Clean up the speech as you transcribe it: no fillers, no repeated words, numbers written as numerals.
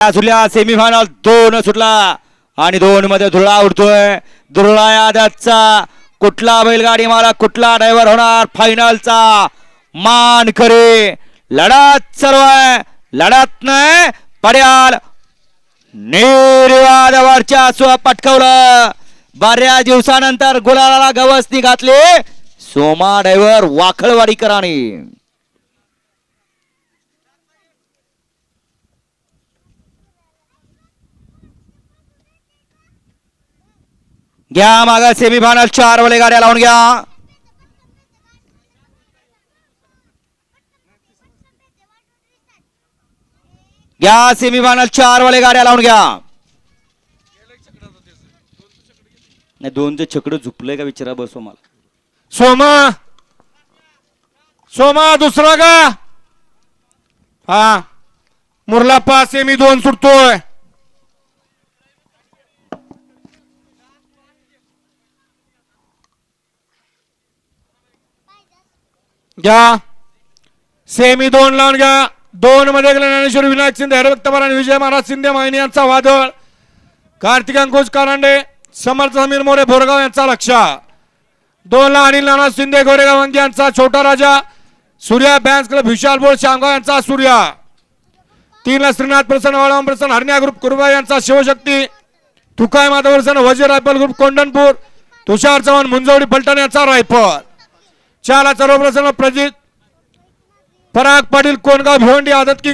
सुटल्या सेमीफायनल 2 सुटला आणि 2 मध्ये धुळा उडतोय. धुळा यादचा कुठला बैलगाडी मालक कुठला ड्रायव्हर होणार फायनलचा मान करे. लढत सर्व आहे, लढत नाही पड्याल निर्वाद वर्चस्व पटकवलं. बऱ्याच दिवसानंतर गुलाला गवसनी घातले सोमा ड्रायव्हर वाखळवाडीकरांनी. घ्या माग सेमीफायनल 4 वाले गाड्या लावून घ्या. घ्या सेमीफायनल 4 वाले गाड्या लावून घ्या. नाही 2चं छकडं झुपलंय का विचारा बसो मला. सोमा दुसरा का हा मुरलाप्पा सेमी 2 सुटतोय. घ्या सेमी 2 लावून घ्या. 2 मध्ये ज्ञानेश्वर विनायक शिंदे हरभक्तपर आणि विजय महाराज शिंदे मायनी यांचा वादळ. कार्तिक अंकुश कारंडे समर्थ समीर मोरे बोरगाव यांचा लक्ष. 2 ला अनिल नाना शिंदे गोरेगाव यांचा छोटा राजा. सूर्या बँस क्लब विशाल बोळ शामगाव यांचा सूर्या. 3 ला श्रीनाथ प्रसन्न वाळाम प्रसन्न हरण्या ग्रुप कुरुबा यांचा शिवशक्ती. तुकाय माधव प्रसन्न वजीर रायफल ग्रुप कोंडणपूर. तुषार चव्हाण मुंजवडी फलटण यांचा रायफल. 4 ला सर्व प्रसन्न प्रजित पराग पाटील कोणगाव भिवंडी आदत किंग